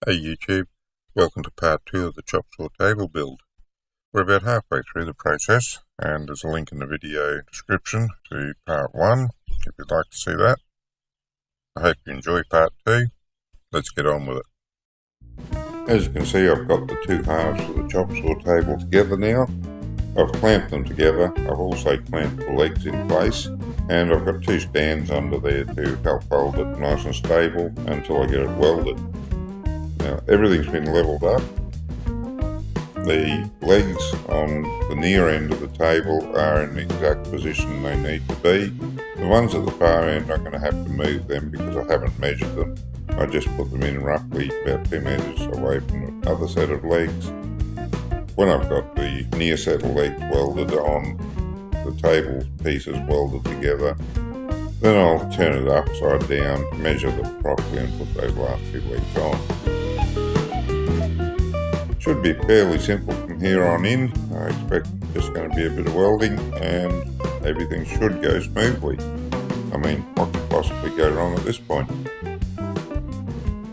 Hey YouTube, welcome to part 2 of the Chopsaw table build. We're about halfway through the process and there's a link in the video description to part 1 if you'd like to see that. I hope you enjoy part 2. Let's get on with it. As you can see, I've got the two halves of the Chopsaw table together now. I've clamped them together. I've also clamped the legs in place and I've got two stands under there to help hold it nice and stable until I get it welded. Now everything's been levelled up. The legs on the near end of the table are in the exact position they need to be. The ones at the far end I'm going to have to move them because I haven't measured them. I just put them in roughly about 2 metres away from the other set of legs. When I've got the near set of legs welded on, the table pieces welded together, then I'll turn it upside down, measure them properly and put those last two legs on. Should be fairly simple from here on in. I expect just going to be a bit of welding and everything should go smoothly. I mean, what could possibly go wrong at this point?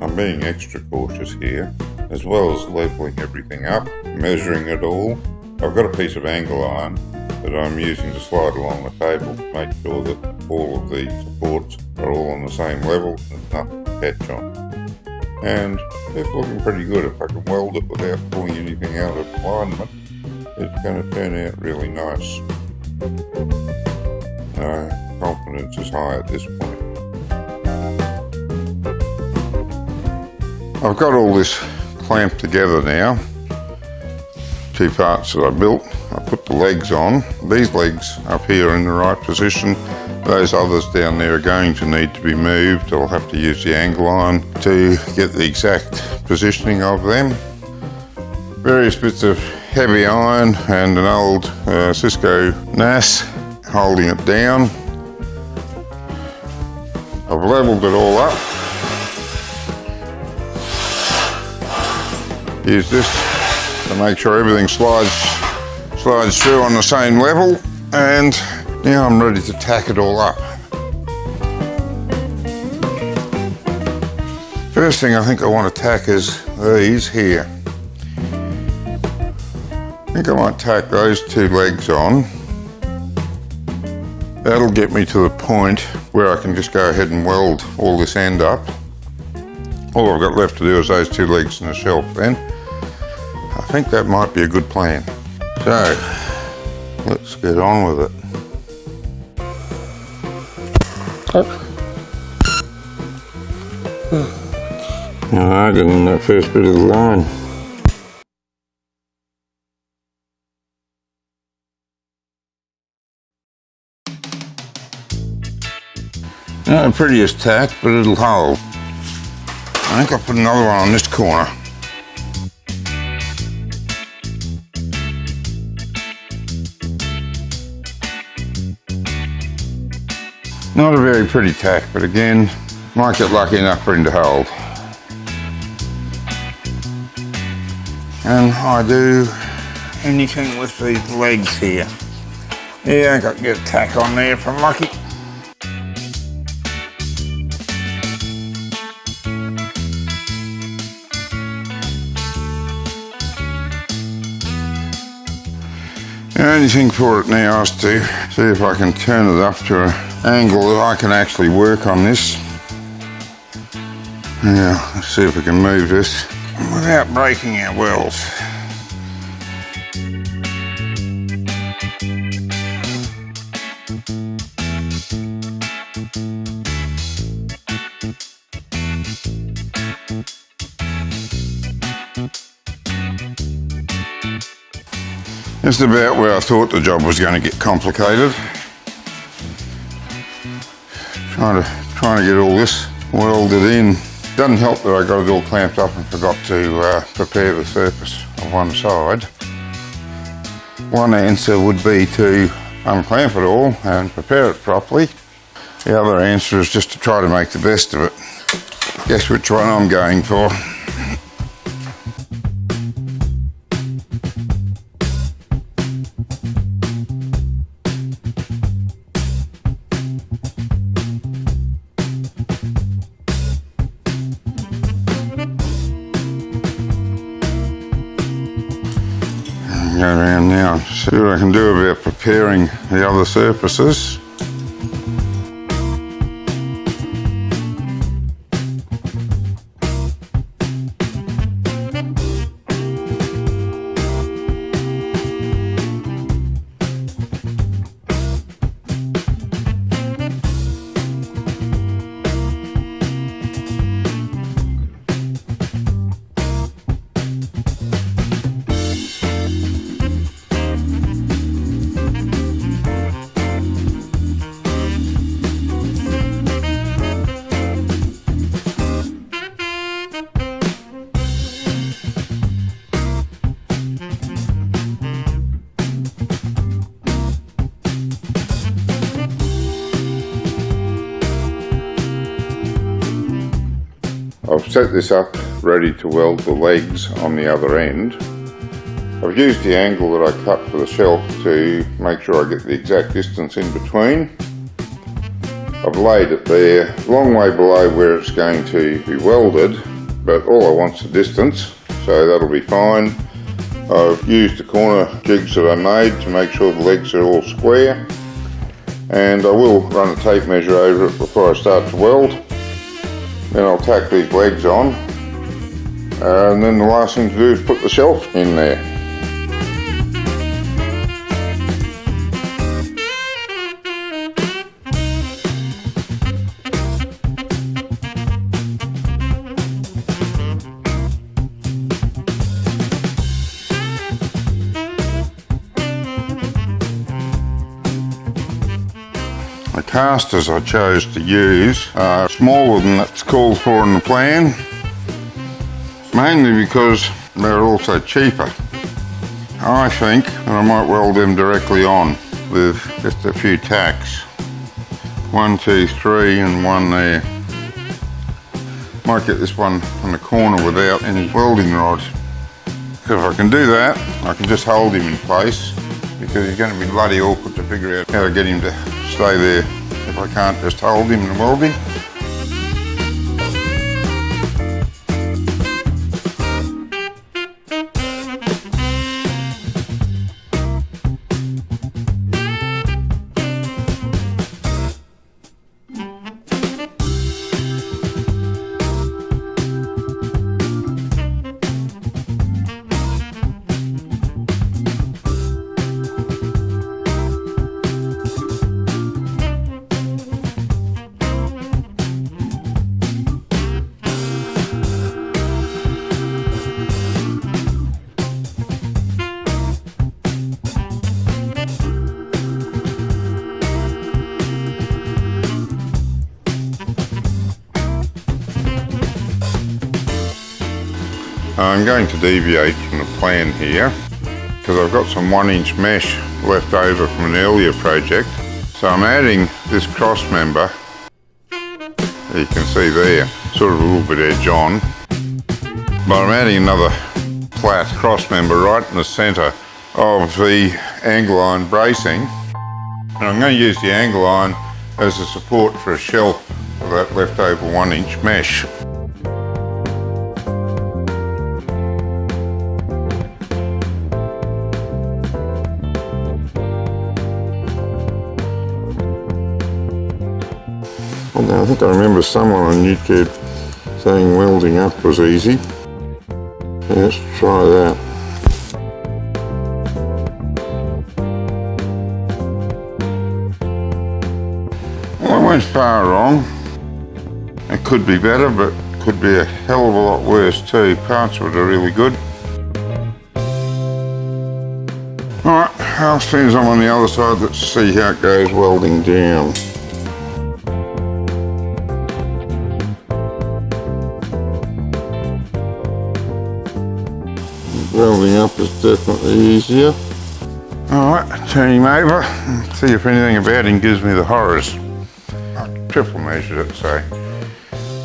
I'm being extra cautious here, as well as leveling everything up, measuring it all. I've got a piece of angle iron that I'm using to slide along the table to make sure that all of the supports are all on the same level, there's nothing to catch on. And it's looking pretty good. If I can weld it without pulling anything out of alignment, it's going to turn out really nice. Confidence is high at this point. I've got all this clamped together now. Two parts that I built. I put the legs on. These legs up here are in the right position. Those others down there are going to need to be moved. I'll have to use the angle iron to get the exact positioning of them. Various bits of heavy iron and an old Cisco NAS holding it down. I've levelled it all up. Use this to make sure everything slides through on the same level, and now I'm ready to tack it all up. First thing I think I want to tack is these here. I think I might tack those two legs on. That'll get me to the point where I can just go ahead and weld all this end up. All I've got left to do is those two legs in the shelf then. I think that might be a good plan. So, let's get on with it. I got in that first bit of the line. Not the prettiest tack, but it'll hold. I think I'll put another one on this corner. Not a very pretty tack, but again, might get lucky enough for him to hold. And I do anything with these legs here. Yeah, I got to get a tack on there if I'm lucky. The only thing for it now is to see if I can turn it up to an angle that I can actually work on this. Now, let's see if we can move this without breaking our welds. Just about where I thought the job was going to get complicated. Trying to get all this welded in. Doesn't help that I got it all clamped up and forgot to prepare the surface of one side. One answer would be to unclamp it all and prepare it properly. The other answer is just to try to make the best of it. Guess which one I'm going for. Go around now, see what I can do about preparing the other surfaces. I've set this up ready to weld the legs on the other end. I've used the angle that I cut for the shelf to make sure I get the exact distance in between. I've laid it there, a long way below where it's going to be welded, but all I want's the distance, so that'll be fine. I've used the corner jigs that I made to make sure the legs are all square, and I will run a tape measure over it before I start to weld. Then I'll tack these legs on, and then the last thing to do is put the shelf in there. The castors I chose to use are smaller than that's called for in the plan, mainly because they're also cheaper. I think that I might weld them directly on with just a few tacks. 1, 2, 3 and one there. Might get this one on the corner without any welding rod. If I can do that, I can just hold him in place, because he's going to be bloody awkward to figure out how to get him to stay there if I can't just hold him and weld him. I'm going to deviate from the plan here because I've got some 1-inch mesh left over from an earlier project. So I'm adding this cross member, you can see there, sort of a little bit edge on, but I'm adding another flat cross member right in the centre of the angle iron bracing, and I'm going to use the angle iron as a support for a shelf for that leftover 1-inch mesh. Now, I think I remember someone on YouTube saying welding up was easy. Let's try that. Well, I went far wrong. It could be better, but it could be a hell of a lot worse too. Parts of it are really good. Alright, as soon as I'm on the other side, let's see how it goes welding down. Welding up is definitely easier. Alright, turn him over and see if anything about him gives me the horrors. I triple measured it, so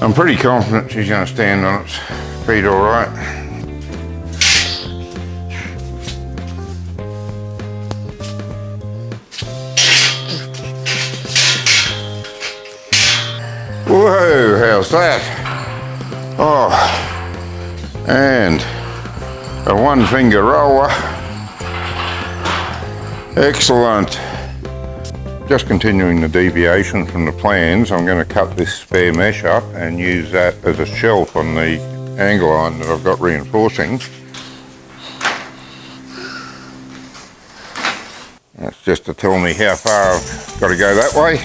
I'm pretty confident she's going to stand on its feet alright. Whoa, how's that? Oh, and a 1-finger roller Excellent. Just continuing the deviation from the plans, I'm going to cut this spare mesh up and use that as a shelf on the angle iron that I've got reinforcing. That's just to tell me how far I've got to go that way.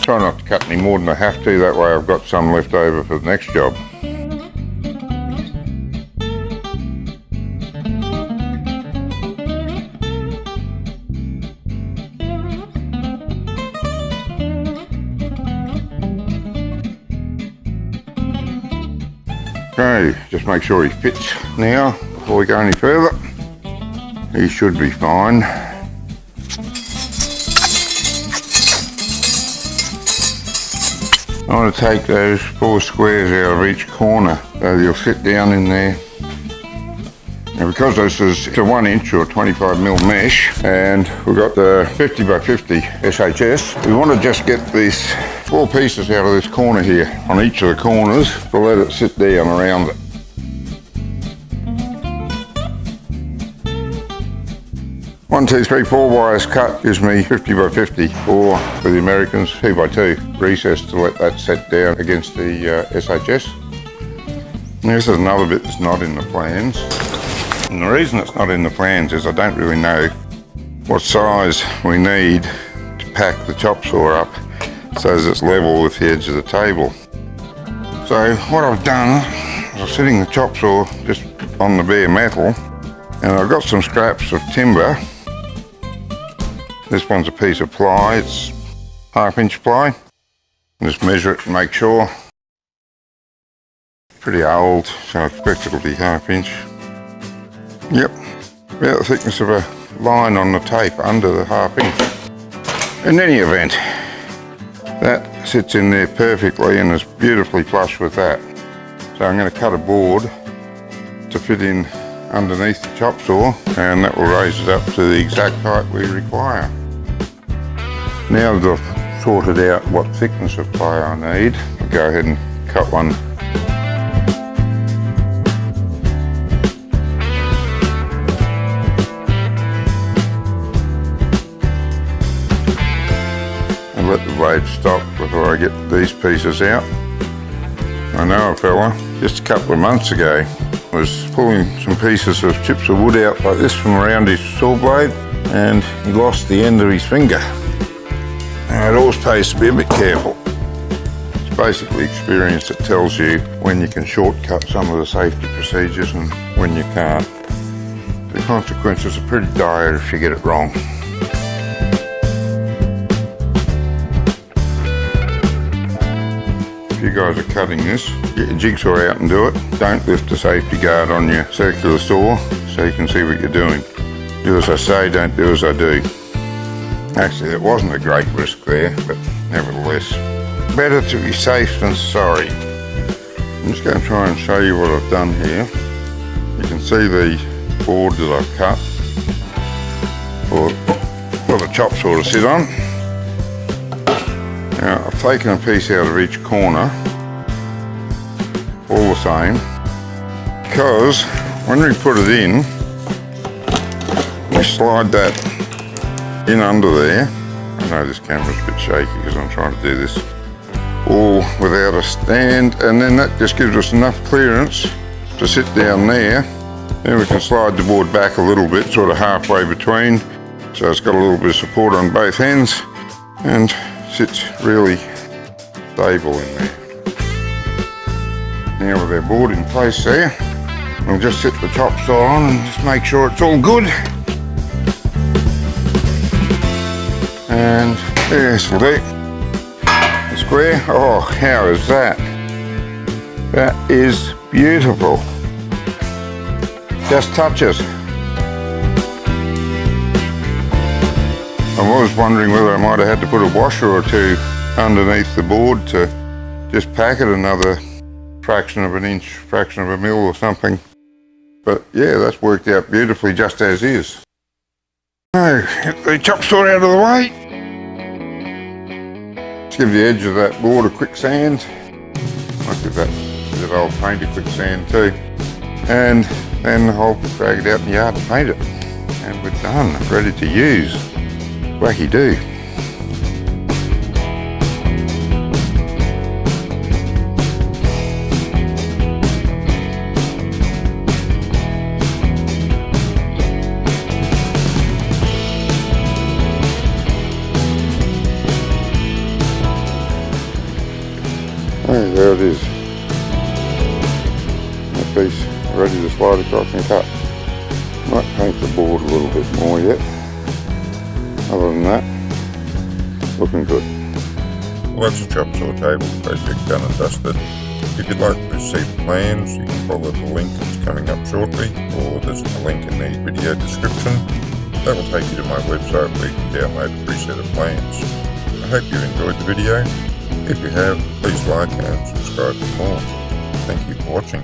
Try not to cut any more than I have to, that way I've got some left over for the next job. Okay, just make sure he fits now before we go any further. He should be fine. I want to take those 4 squares out of each corner so they'll sit down in there. Now because this is a 1 inch or 25mm mesh and we've got the 50 by 50 SHS, we want to just get these 4 pieces out of this corner here on each of the corners to let it sit down around it. One, 2, 3, 4 wires cut gives me 50 by 50, or for the Americans 2 by 2 recess to let that set down against the SHS. And this is another bit that's not in the plans. And the reason it's not in the plans is I don't really know what size we need to pack the chop saw up so that it's level with the edge of the table. So what I've done is I'm sitting the chop saw just on the bare metal, and I've got some scraps of timber. This one's a piece of ply, it's 1/2 inch ply. Just measure it and make sure. Pretty old, so I expect it'll be 1/2 inch. Yep, about the thickness of a line on the tape under the 1/2 inch. In any event, that sits in there perfectly and is beautifully flush with that. So I'm going to cut a board to fit in underneath the chop saw, and that will raise it up to the exact height we require. Now that I've sorted out what thickness of ply I need, I'll go ahead and cut one. And let the blade stop before I get these pieces out. I know a fella, just a couple of months ago, was pulling some pieces of chips of wood out like this from around his saw blade, and he lost the end of his finger. Now it always pays to be a bit careful. It's basically experience that tells you when you can shortcut some of the safety procedures and when you can't. The consequences are pretty dire if you get it wrong. If you guys are cutting this, get your jigsaw out and do it. Don't lift the safety guard on your circular saw so you can see what you're doing. Do as I say, don't do as I do. Actually, it wasn't a great risk there, but nevertheless, better to be safe than sorry. I'm just going to try and show you what I've done here. You can see the board that I've cut for the chop saw to sit on. Now, I've taken a piece out of each corner, all the same, because when we put it in, we slide that in under there. I know this camera's a bit shaky because I'm trying to do this all without a stand, and then that just gives us enough clearance to sit down there. Then we can slide the board back a little bit, sort of halfway between, so it's got a little bit of support on both ends and sits really stable in there. Now with our board in place there, we'll just sit the chop saw on and just make sure it's all good. And this will do. The square, oh, how is that? That is beautiful. Just touches. I was wondering whether I might have had to put a washer or two underneath the board to just pack it another fraction of an inch, fraction of a mil or something. But yeah, that's worked out beautifully just as is. So, get the chop saw out of the way. Let's give the edge of that board a quick sand. Might give that bit of old paint a quick sand too. And then I'll drag it out in the yard to paint it. And we're done, ready to use. Wacky do. Oh, there it is. That piece ready to slide across and cut. Might paint the board a little bit more yet. Other than that, looking good. Well, that's a Chopsaw table project done and dusted. If you'd like to see the plans, you can follow the link that's coming up shortly, or there's a link in the video description. That will take you to my website where you can download a preset of plans. I hope you enjoyed the video. If you have, please like and subscribe for more. Thank you for watching.